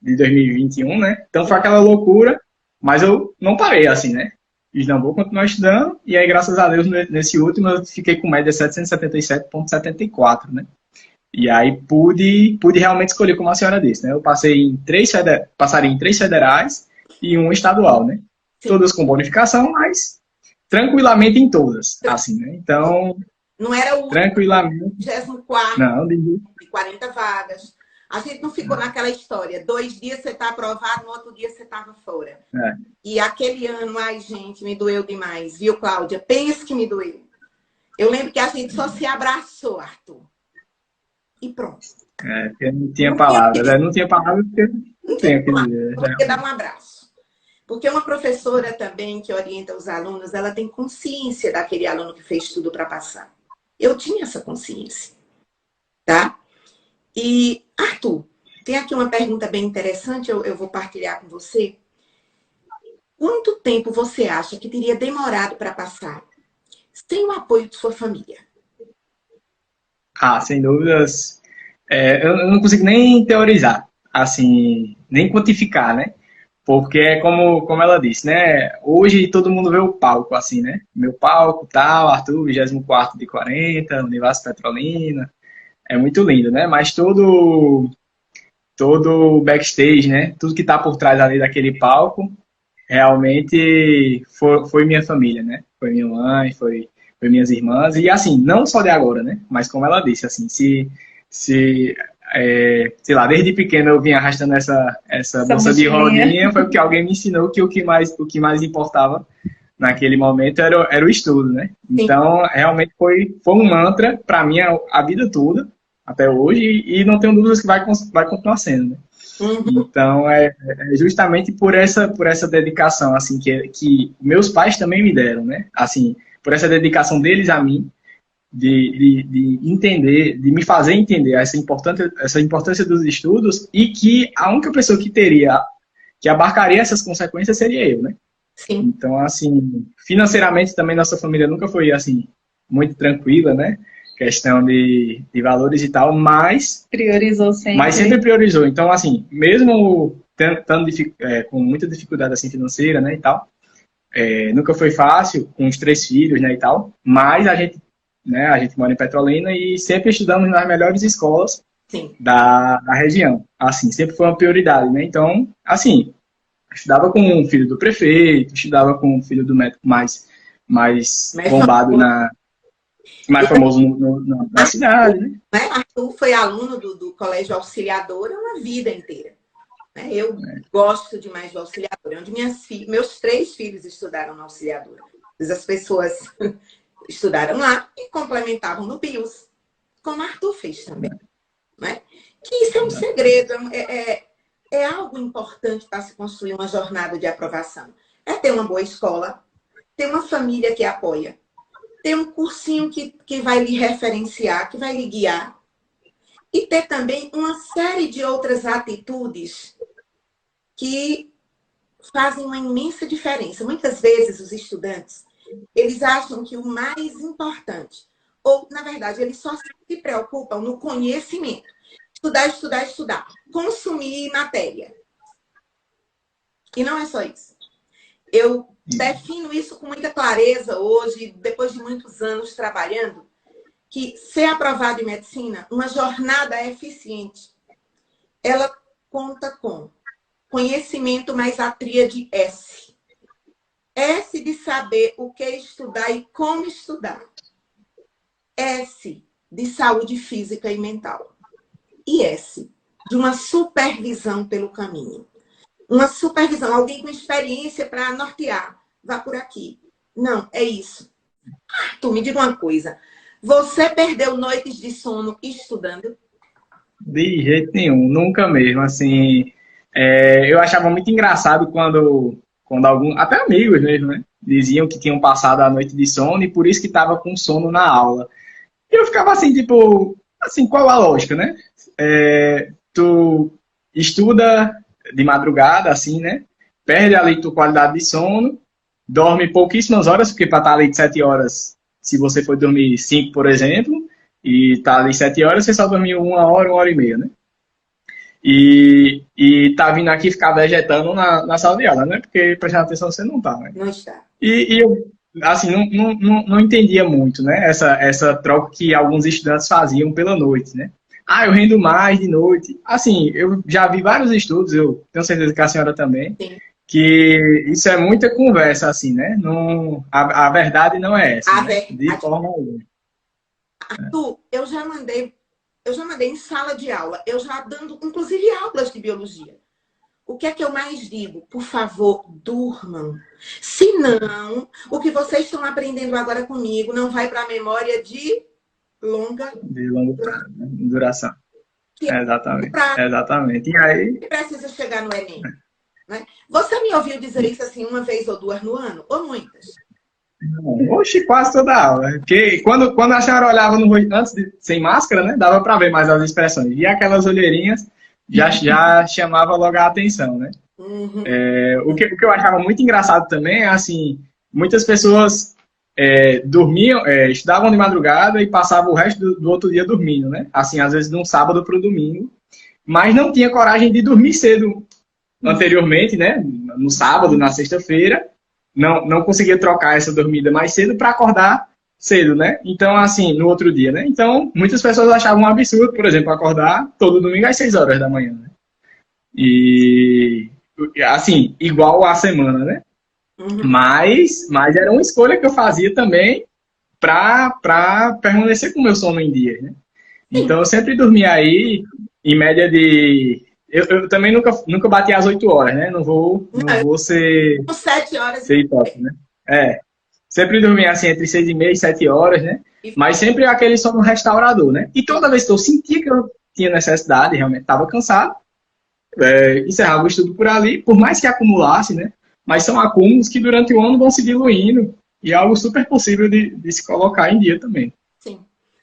de 2021, né? Então foi aquela loucura, mas eu não parei assim, né? Fiz, não, vou continuar estudando, e aí, graças a Deus, nesse último eu fiquei com média 777,74, né? E aí pude realmente escolher, como a senhora disse, né? Eu passaria em 3 federais e um estadual, né? Sim. Todas com bonificação, mas tranquilamente em todas, assim, né? Então, não era o tranquilamente. 24º Não, de 40 vagas. A gente não ficou naquela história. 2 dias você está aprovado, no outro dia você estava fora. E aquele ano, ai, gente, me doeu demais. Viu, Cláudia? Pensa que me doeu. Eu lembro que a gente só se abraçou, Arthur. E pronto. Porque não tinha palavras. Não tinha palavras porque não tem o que dizer. Porque dar um abraço. Porque uma professora também que orienta os alunos, ela tem consciência daquele aluno que fez tudo para passar. Eu tinha essa consciência. Tá? E, Arthur, tem aqui uma pergunta bem interessante, eu vou partilhar com você. Quanto tempo você acha que teria demorado para passar sem o apoio de sua família? Sem dúvidas. Eu não consigo nem teorizar, assim, nem quantificar, né? Porque é como ela disse, né? Hoje todo mundo vê o palco, assim, né? Meu palco, tal, Arthur, 24º de 40, Universo Petrolina. É muito lindo, né? Mas todo o backstage, né? Tudo que tá por trás ali daquele palco, realmente foi minha família, né? Foi minha mãe, foi minhas irmãs. E assim, não só de agora, né? Mas como ela disse, assim, sei lá, desde pequeno eu vim arrastando essa bolsa de rodinha, foi porque alguém me ensinou que o que mais importava naquele momento era o estudo, né? Então, realmente foi um mantra para mim a vida toda, até hoje, e não tenho dúvidas que vai continuar sendo, né? Então, é justamente por essa dedicação, assim, que meus pais também me deram, né? Assim, por essa dedicação deles a mim, de entender, de me fazer entender essa importância dos estudos, e que a única pessoa que abarcaria essas consequências seria eu, né? Sim. Então, assim, financeiramente também nossa família nunca foi, assim, muito tranquila, né? Questão de valores e tal, mas priorizou sempre. Mas sempre priorizou. Então, assim, mesmo com muita dificuldade assim, financeira, né, e tal, nunca foi fácil, com os 3 filhos, né, e tal, mas a gente mora em Petrolina e sempre estudamos nas melhores escolas da região. Assim, sempre foi uma prioridade, né? Então, assim, estudava com o filho do prefeito, estudava com o filho do médico mais bombado mais famoso na cidade, né? Arthur foi aluno do Colégio Auxiliadora uma vida inteira. Eu gosto demais do Auxiliadora, onde meus 3 filhos estudaram no Auxiliadora. As pessoas estudaram lá e complementavam no BIOS, como Arthur fez também. Né? Que isso é um segredo, é algo importante para se construir uma jornada de aprovação. É ter uma boa escola, ter uma família que apoia, ter um cursinho que vai lhe referenciar, que vai lhe guiar, e ter também uma série de outras atitudes que fazem uma imensa diferença. Muitas vezes os estudantes, eles acham que o mais importante, ou, na verdade, eles só se preocupam no conhecimento. Estudar, estudar, estudar. Consumir matéria. E não é só isso. Eu defino isso com muita clareza hoje, depois de muitos anos trabalhando, que ser aprovado em medicina, uma jornada eficiente, ela conta com conhecimento mais a tríade S. S de saber o que estudar e como estudar. S de saúde física e mental. E S de uma supervisão pelo caminho. Uma supervisão, alguém com experiência para nortear. Vá por aqui. Não, é isso. Tu me diga uma coisa. Você perdeu noites de sono estudando? De jeito nenhum, nunca mesmo. Assim, eu achava muito engraçado quando alguns, até amigos mesmo, né, diziam que tinham passado a noite de sono e por isso que estava com sono na aula. E eu ficava assim, tipo, assim, qual a lógica, né? Tu estuda de madrugada, assim, né? Perde ali tua qualidade de sono, dorme pouquíssimas horas, porque para estar ali de 7 horas, se você for dormir 5, por exemplo, e tá ali 7 horas, você só dormiu 1 hora e meia, né? E tá vindo aqui ficar vegetando na sala de aula, né? Porque prestar atenção você não tá, né? Não está. E eu, assim, não entendia muito, né? Essa troca que alguns estudantes faziam pela noite, né? Ah, eu rendo mais de noite. Assim, eu já vi vários estudos, eu tenho certeza que a senhora também, Sim. que isso é muita conversa, assim, né? A verdade não é essa, A né? verdade. De forma alguma. Arthur, eu já mandei em sala de aula, eu já dando, inclusive, aulas de biologia. O que é que eu mais digo? Por favor, durmam. Se não, o que vocês estão aprendendo agora comigo não vai para a memória de longa duração. Exatamente. Exatamente. E aí... precisa chegar no Enem. Né? Você me ouviu dizer isso assim uma vez ou duas no ano? Ou muitas? Oxe, quase toda aula. Porque quando a senhora olhava no rosto, sem máscara, né? Dava para ver mais as expressões. E aquelas olheirinhas já chamava logo a atenção, né? Uhum. O que eu achava muito engraçado também é, assim, muitas pessoas dormiam, estudavam de madrugada e passavam o resto do outro dia dormindo, né? Assim, às vezes de um sábado para o domingo, mas não tinha coragem de dormir cedo anteriormente, né? No sábado, na sexta-feira, não conseguia trocar essa dormida mais cedo para acordar cedo, né? Então, assim, no outro dia, né? Então, muitas pessoas achavam um absurdo, por exemplo, acordar todo domingo às 6 horas da manhã, né? E, assim, igual a semana, né? Uhum. Mas era uma escolha que eu fazia também para permanecer com o meu sono em dia, né? Então, eu sempre dormia aí, em média de... Eu também nunca bati às 8 horas, né? Não vou ser... 7 horas. Ser hipócrita, né? Sempre dormia assim entre 6h30 e 7 horas, né? Mas sempre aquele sono restaurador, né? E toda vez que eu sentia que eu tinha necessidade, realmente estava cansado, encerrava o estudo por ali, por mais que acumulasse, né? Mas são acúmulos que durante o ano vão se diluindo e é algo super possível de se colocar em dia também. Sim.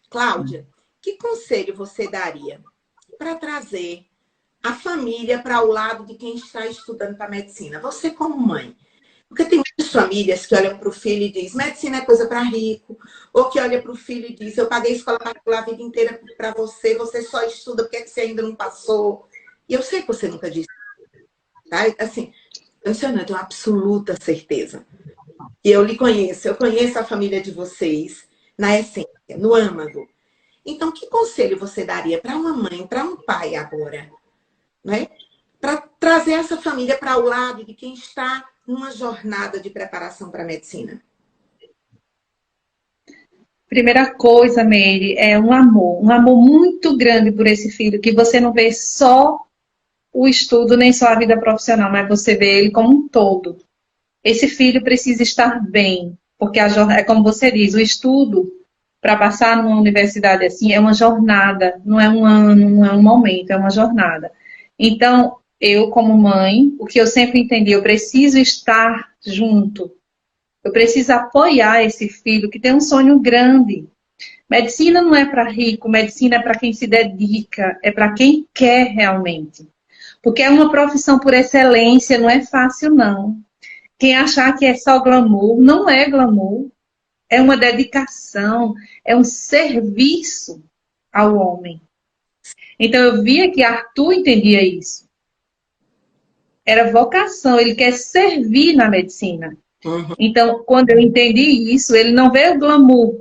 Cláudia, que conselho você daria para trazer a família para o lado de quem está estudando para medicina? Você como mãe. Porque tem muitas famílias que olham para o filho e dizem medicina é coisa para rico. Ou que olha para o filho e diz eu paguei escola particular a vida inteira para você, você só estuda porque você ainda não passou. E eu sei que você nunca disse. Tá? Assim, eu tenho absoluta certeza. E eu lhe conheço, eu conheço a família de vocês na essência, no âmago. Então, que conselho você daria para uma mãe, para um pai agora? Né? Para trazer essa família para o lado de quem está numa jornada de preparação para a medicina? Primeira coisa, Meire, é um amor muito grande por esse filho, que você não vê só o estudo, nem só a vida profissional, mas você vê ele como um todo. Esse filho precisa estar bem, porque é como você diz, o estudo, para passar numa universidade assim, é uma jornada, não é um ano, não é um momento, é uma jornada. Então, eu como mãe, o que eu sempre entendi, eu preciso estar junto. Eu preciso apoiar esse filho que tem um sonho grande. Medicina não é para rico, medicina é para quem se dedica, é para quem quer realmente. Porque é uma profissão por excelência, não é fácil não. Quem achar que é só glamour, não é glamour. É uma dedicação, é um serviço ao homem. Então eu via que Arthur entendia isso. Era vocação, ele quer servir na medicina. Uhum. Então, quando eu entendi isso, ele não vê o glamour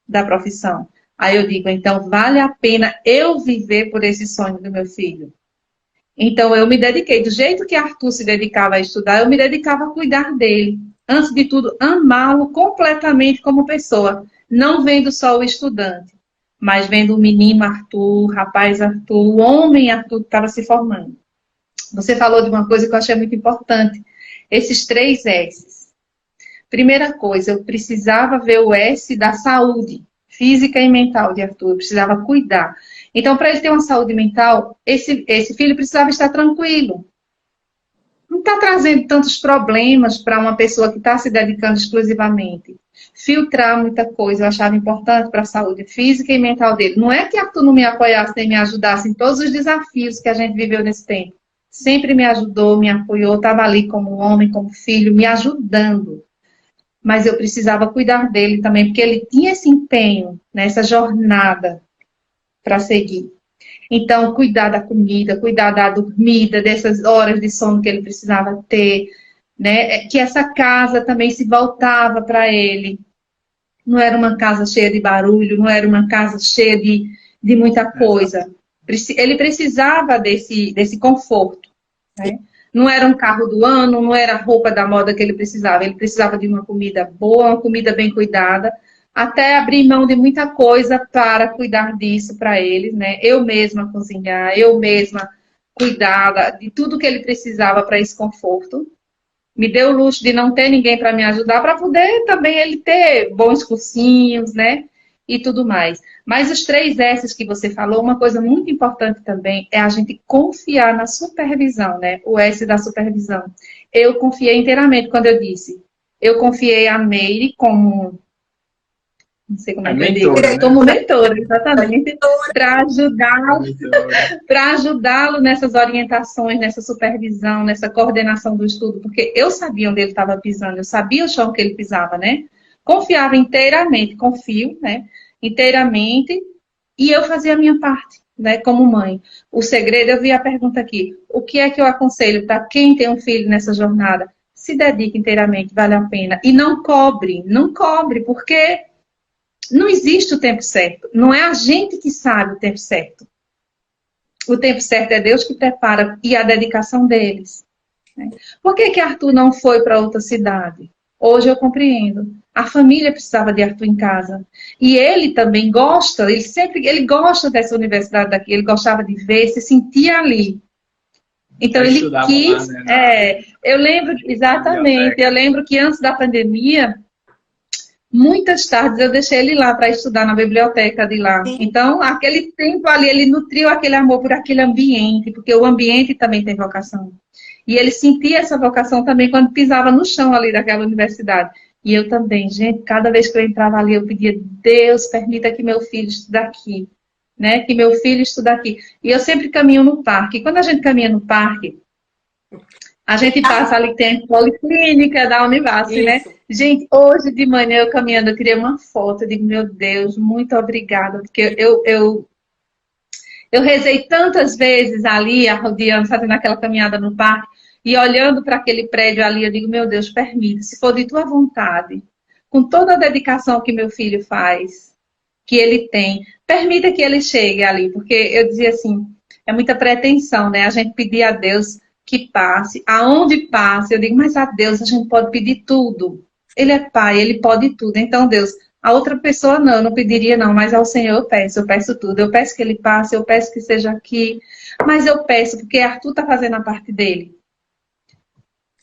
da profissão. Aí eu digo, então vale a pena eu viver por esse sonho do meu filho. Então eu me dediquei, do jeito que Arthur se dedicava a estudar, eu me dedicava a cuidar dele. Antes de tudo, amá-lo completamente como pessoa. Não vendo só o estudante, mas vendo o menino Arthur, o rapaz Arthur, o homem Arthur que estava se formando. Você falou de uma coisa que eu achei muito importante. Esses 3 S's. Primeira coisa, eu precisava ver o S da saúde física e mental de Arthur. Eu precisava cuidar. Então, para ele ter uma saúde mental, esse filho precisava estar tranquilo. Não está trazendo tantos problemas para uma pessoa que está se dedicando exclusivamente. Filtrar muita coisa eu achava importante para a saúde física e mental dele. Não é que Arthur não me apoiasse nem me ajudasse em todos os desafios que a gente viveu nesse tempo. Sempre me ajudou, me apoiou, estava ali como homem, como filho, me ajudando. Mas eu precisava cuidar dele também, porque ele tinha esse empenho nessa jornada para seguir. Então, cuidar da comida, cuidar da dormida, dessas horas de sono que ele precisava ter, né? Que essa casa também se voltava para ele. Não era uma casa cheia de barulho, não era uma casa cheia de muita coisa. Ele precisava desse conforto, né? Não era um carro do ano, não era a roupa da moda que ele precisava. Ele precisava de uma comida boa, uma comida bem cuidada, até abrir mão de muita coisa para cuidar disso para ele, né? Eu mesma cozinhar, eu mesma cuidar de tudo que ele precisava para esse conforto. Me deu o luxo de não ter ninguém para me ajudar, para poder também ele ter bons cursinhos, né? E tudo mais. Mas os 3 S's que você falou, uma coisa muito importante também é a gente confiar na supervisão, né? O S da supervisão. Eu confiei inteiramente quando eu disse. Eu confiei a Meire como... Não sei como é que eu digo. Né? Como mentora, exatamente. Para ajudá-lo nessas orientações, nessa supervisão, nessa coordenação do estudo. Porque eu sabia onde ele estava pisando. Eu sabia o chão que ele pisava, né? Confiava inteiramente, confio, né? Inteiramente, e eu fazia a minha parte, né, como mãe. O segredo, eu vi a pergunta aqui, o que é que eu aconselho para quem tem um filho nessa jornada? Se dedique inteiramente, vale a pena. E não cobre, porque não existe o tempo certo. Não é a gente que sabe o tempo certo. O tempo certo é Deus que prepara e a dedicação deles. Né? Por que Arthur não foi para outra cidade? Hoje eu compreendo. A família precisava de Arthur em casa. E ele também gosta, ele gosta dessa universidade daqui, ele gostava de ver, se sentia ali. Então ele quis. Lá, né? Eu lembro, exatamente, eu lembro que antes da pandemia, muitas tardes eu deixei ele lá para estudar na biblioteca de lá. Sim. Então, aquele tempo ali, ele nutriu aquele amor por aquele ambiente, porque o ambiente também tem vocação. E ele sentia essa vocação também quando pisava no chão ali daquela universidade. E eu também, gente, cada vez que eu entrava ali, eu pedia, Deus, permita que meu filho estude aqui, né? Que meu filho estude aqui. E eu sempre caminho no parque. E quando a gente caminha no parque, a gente passa ali, tem a policlínica da Univasse, né? Gente, hoje de manhã eu caminhando, eu queria uma foto. Eu digo, meu Deus, muito obrigada. Porque eu rezei tantas vezes ali, arrodeando, fazendo aquela caminhada no parque. E olhando para aquele prédio ali, eu digo, meu Deus, permita, se for de tua vontade, com toda a dedicação que meu filho faz, que ele tem, permita que ele chegue ali. Porque eu dizia assim, é muita pretensão, né? A gente pedir a Deus que passe, aonde passe, eu digo, mas a Deus a gente pode pedir tudo. Ele é pai, ele pode tudo. Então, Deus, a outra pessoa não, eu não pediria não, mas ao Senhor eu peço tudo. Eu peço que ele passe, eu peço que seja aqui, mas eu peço, porque Arthur está fazendo a parte dele.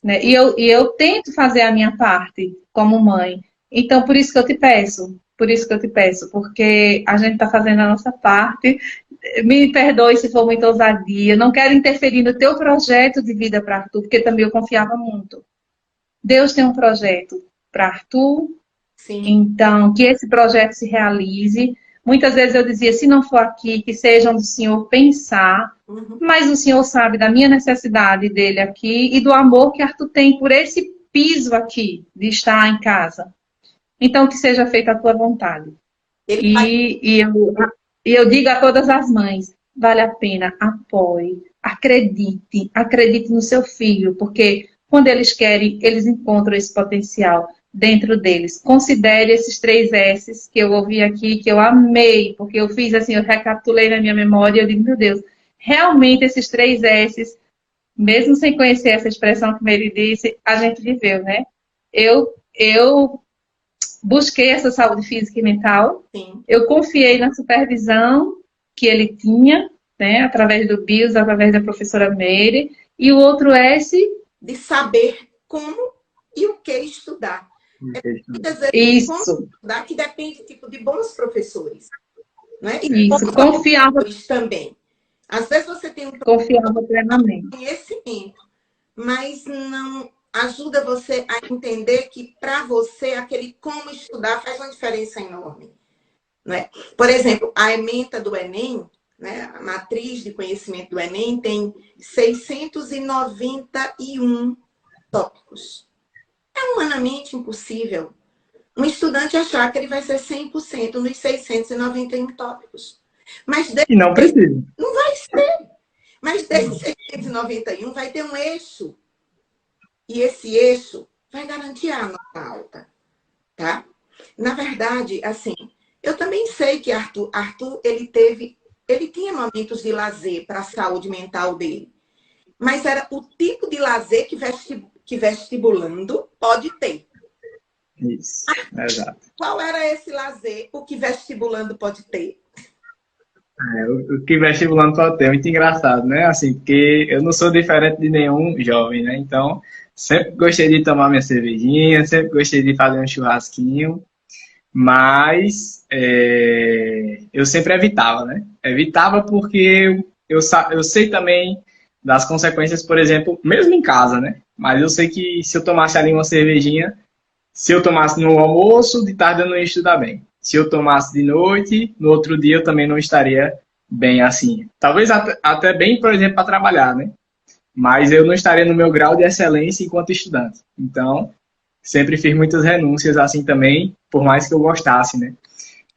Né? E eu tento fazer a minha parte como mãe. Então, por isso que eu te peço, porque a gente está fazendo a nossa parte. Me perdoe se for muita ousadia. Não quero interferir no teu projeto de vida para Arthur, porque também eu confiava muito. Deus tem um projeto. para Arthur. Sim. Então, que esse projeto se realize. Muitas vezes eu dizia, se não for aqui, que seja onde o Senhor pensar. Mas o Senhor sabe da minha necessidade dele aqui e do amor que Arthur tem por esse piso aqui, de estar em casa. Então, que seja feita a tua vontade. E eu digo a todas as mães, vale a pena, apoie, acredite no seu filho, porque quando eles querem, eles encontram esse potencial dentro deles. Considere esses 3 S's que eu ouvi aqui, que eu amei, porque eu fiz assim, eu recapitulei na minha memória e eu digo, meu Deus, realmente esses 3 S's, mesmo sem conhecer essa expressão que ele disse, a gente viveu, né? Eu busquei essa saúde física e mental. Sim. Eu confiei na supervisão que ele tinha, né, através do BIOS, através da professora Meire. E o outro S... de saber como e o que estudar. Muitas vezes, Isso. como estudar, que depende tipo, de bons professores. Não é? E isso, confiava também. Às vezes você tem confiava plenamente. Conhecimento, mas não ajuda você a entender que, para você, aquele como estudar faz uma diferença enorme. Não é? Por exemplo, a ementa do Enem, né, a matriz de conhecimento do Enem, tem 691 tópicos. É humanamente impossível um estudante achar que ele vai ser 100% nos 691 tópicos. Mas e não precisa. Não vai ser. Mas desses 691 vai ter um eixo. E esse eixo vai garantir a nota alta. Tá? Na verdade, assim, eu também sei que Arthur ele tinha momentos de lazer para a saúde mental dele. Mas era o tipo de lazer que vestibulando pode ter. Isso, exato. Qual era esse lazer, o que vestibulando pode ter? O que vestibulando pode ter, é muito engraçado, né? Assim, porque eu não sou diferente de nenhum jovem, né? Então, sempre gostei de tomar minha cervejinha, sempre gostei de fazer um churrasquinho, mas eu sempre evitava, né? Evitava porque eu sei também das consequências, por exemplo, mesmo em casa, né? Mas eu sei que se eu tomasse ali uma cervejinha, se eu tomasse no almoço, de tarde eu não ia estudar bem. Se eu tomasse de noite, no outro dia eu também não estaria bem assim. Talvez até bem, por exemplo, para trabalhar, né? Mas eu não estaria no meu grau de excelência enquanto estudante. Então, sempre fiz muitas renúncias assim também, por mais que eu gostasse, né?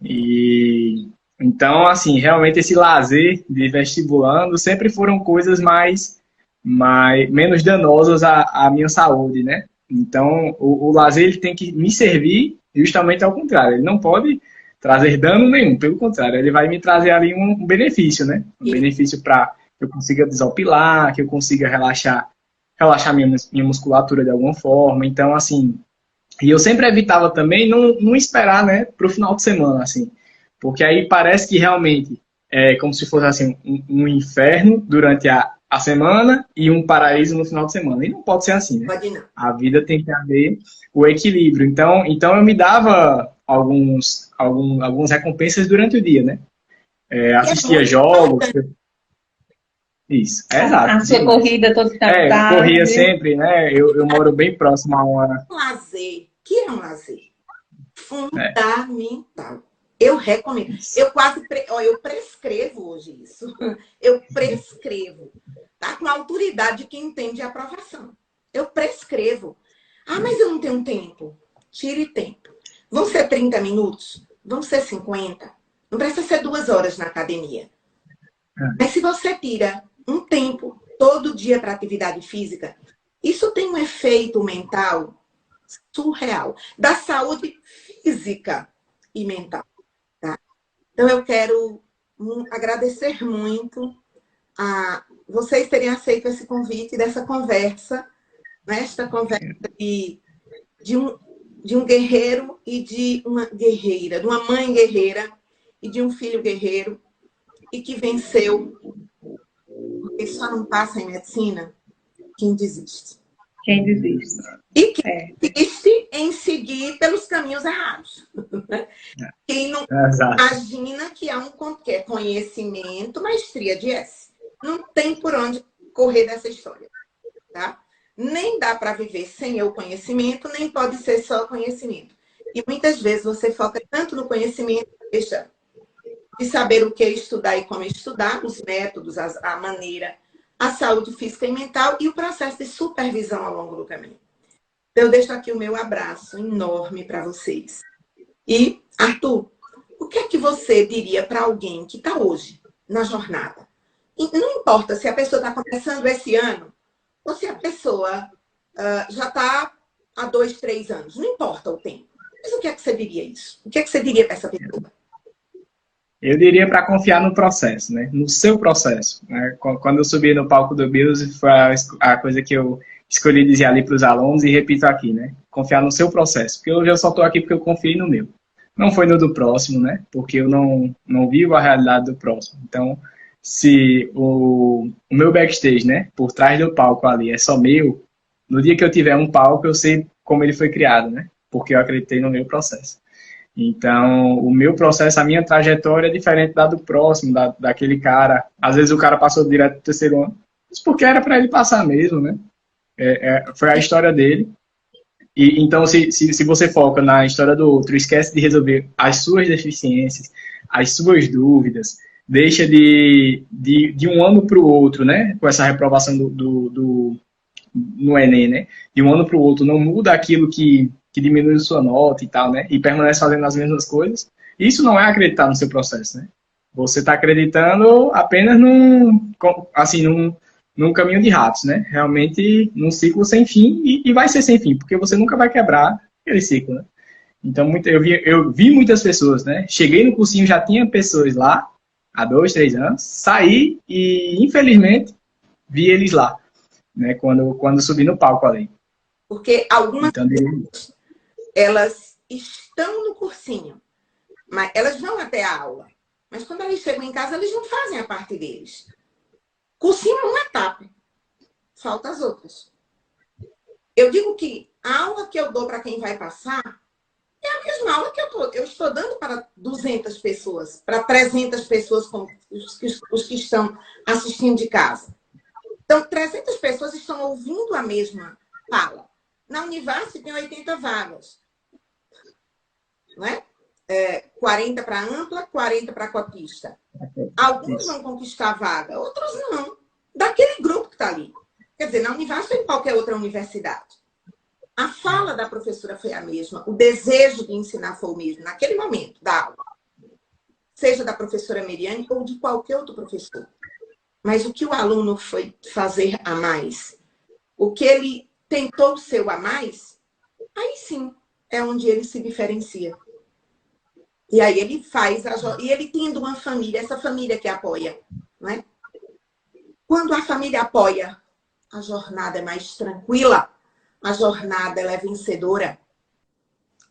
E então, assim, realmente esse lazer de vestibulando sempre foram coisas menos danosas à minha saúde, né? Então, o lazer ele tem que me servir justamente ao contrário. Ele não pode trazer dano nenhum, pelo contrário, ele vai me trazer ali um benefício, né? Um benefício para que eu consiga desopilar, que eu consiga relaxar minha musculatura de alguma forma. Então, assim, e eu sempre evitava também não esperar, né, para o final de semana, assim, porque aí parece que realmente é como se fosse assim um inferno durante a semana e um paraíso no final de semana. E não pode ser assim, né? Pode não. A vida tem que haver o equilíbrio. Então eu me dava algumas recompensas durante o dia, né? Assistia jogos. Isso, exato. A sua corrida toda tarde. Eu corria sempre, né? Eu moro bem próximo a uma... Lazer. Que é um lazer? Fundamental. Eu recomendo. Eu prescrevo hoje isso. Eu prescrevo. Tá? Com a autoridade de quem entende a aprovação. Eu prescrevo. Ah, mas eu não tenho tempo. Tire tempo. Vão ser 30 minutos? Vão ser 50? Não precisa ser 2 horas na academia. Mas se você tira um tempo todo dia para atividade física, isso tem um efeito mental surreal. Da saúde física e mental. Tá? Então, eu quero agradecer muito a vocês terem aceito esse convite dessa conversa, né? Esta conversa de um guerreiro e de uma guerreira, de uma mãe guerreira e de um filho guerreiro, e que venceu, porque só não passa em medicina quem desiste. Quem desiste. E quem desiste em seguir pelos caminhos errados. Quem não imagina que há que é conhecimento, maestria de S. Não tem por onde correr dessa história. Tá? Nem dá para viver sem o conhecimento, nem pode ser só conhecimento. E muitas vezes você foca tanto no conhecimento, deixa de saber o que estudar e como estudar, os métodos, a maneira, a saúde física e mental e o processo de supervisão ao longo do caminho. Então, eu deixo aqui o meu abraço enorme para vocês. E, Arthur, o que é que você diria para alguém que está hoje na jornada? E não importa se a pessoa está começando esse ano ou se a pessoa já está há 2, 3 anos. Não importa o tempo. Mas o que é que você diria isso? O que é que você diria para essa pessoa? Eu diria para confiar no processo, né? No seu processo. Né? Quando eu subi no palco do Bills, foi a coisa que eu escolhi dizer ali para os alunos e repito aqui, né? Confiar no seu processo. Porque hoje eu só estou aqui porque eu confiei no meu. Não foi no do próximo, né? Porque eu não vivo a realidade do próximo. Então, se o meu backstage, né? Por trás do palco ali é só meu, no dia que eu tiver um palco, eu sei como ele foi criado, né? Porque eu acreditei no meu processo. Então, o meu processo, a minha trajetória é diferente da do próximo, daquele cara. Às vezes o cara passou direto do terceiro ano, mas porque era para ele passar mesmo, né? Foi a história dele. E então, se você foca na história do outro, esquece de resolver as suas deficiências, as suas dúvidas, deixa de um ano para o outro, né? Com essa reprovação no Enem, né? De um ano para o outro, não muda aquilo que diminui sua nota e tal, né? E permanece fazendo as mesmas coisas. Isso não é acreditar no seu processo, né? Você está acreditando apenas num caminho de ratos, né? Realmente num ciclo sem fim e vai ser sem fim, porque você nunca vai quebrar aquele ciclo, né? Então, eu vi muitas pessoas, né? Cheguei no cursinho, já tinha pessoas lá, há 2, 3 anos, saí e, infelizmente, vi eles lá, né? Quando subi no palco ali. Porque algumas pessoas, elas estão no cursinho, mas elas vão até a aula. Mas quando elas chegam em casa, eles não fazem a parte deles. Cursinho é uma etapa. Falta as outras. Eu digo que a aula que eu dou para quem vai passar é a mesma aula que eu estou dando para 200 pessoas, para 300 pessoas, como os que estão assistindo de casa. Então, 300 pessoas estão ouvindo a mesma fala. Na Univasf tem 80 vagas. Não é? 40 para ampla, 40 para cotista. Alguns vão conquistar a vaga, outros não. Daquele grupo que está ali. Quer dizer, na Univasf ou em qualquer outra universidade. A fala da professora foi a mesma, o desejo de ensinar foi o mesmo, naquele momento da aula. Seja da professora Meriane ou de qualquer outro professor. Mas o que o aluno foi fazer a mais, o que ele tentou ser a mais, aí sim é onde ele se diferencia. E aí ele faz, e ele tendo uma família, essa família que apoia, não é? Quando a família apoia, a jornada é mais tranquila, a jornada ela é vencedora.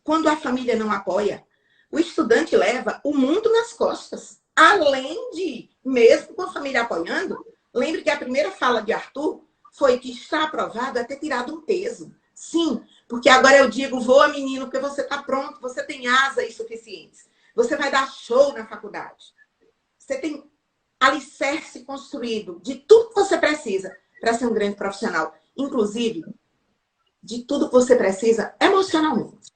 Quando a família não apoia, o estudante leva o mundo nas costas. Além de, mesmo com a família apoiando, lembre que a primeira fala de Arthur foi que está aprovado é ter tirado um peso. Sim, porque agora eu digo, voa menino, porque você está pronto, você tem asas suficientes. Você vai dar show na faculdade. Você tem alicerce construído de tudo que você precisa para ser um grande profissional. Inclusive, de tudo que você precisa emocionalmente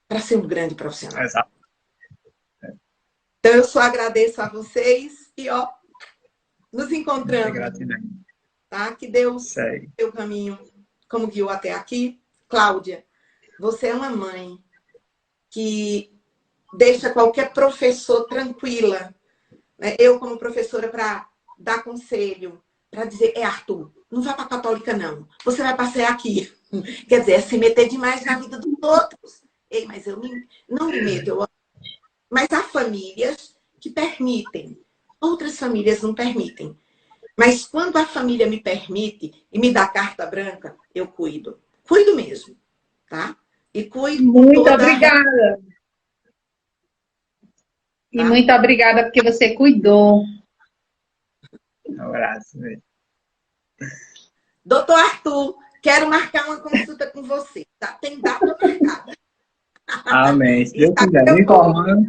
para ser um grande profissional. Exato. Então, eu só agradeço a vocês e, ó, nos encontramos. Gratidão. Tá? Que Deus Sei. deu o caminho como guiou até aqui. Cláudia, você é uma mãe que deixa qualquer professor tranquila. Né? Eu, como professora, para dar conselho, para dizer, Arthur, não vai para a católica, não. Você vai passear aqui. Quer dizer, é se meter demais na vida dos outros. Ei, mas eu não me meto. Mas há famílias que permitem. Outras famílias não permitem. Mas quando a família me permite e me dá carta branca, eu cuido. Cuido mesmo, tá? E cuido Muito obrigada. E Tá? muito obrigada porque você cuidou. Um abraço. Doutor Arthur, quero marcar uma consulta com você. Tá? Tem data marcada. Amém. Se Deus quiser, me informando.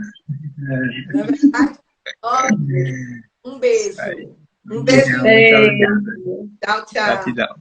Não é verdade? Ó, um beijo. Um beijo. Muito obrigado. Tchau, tchau. Gratidão.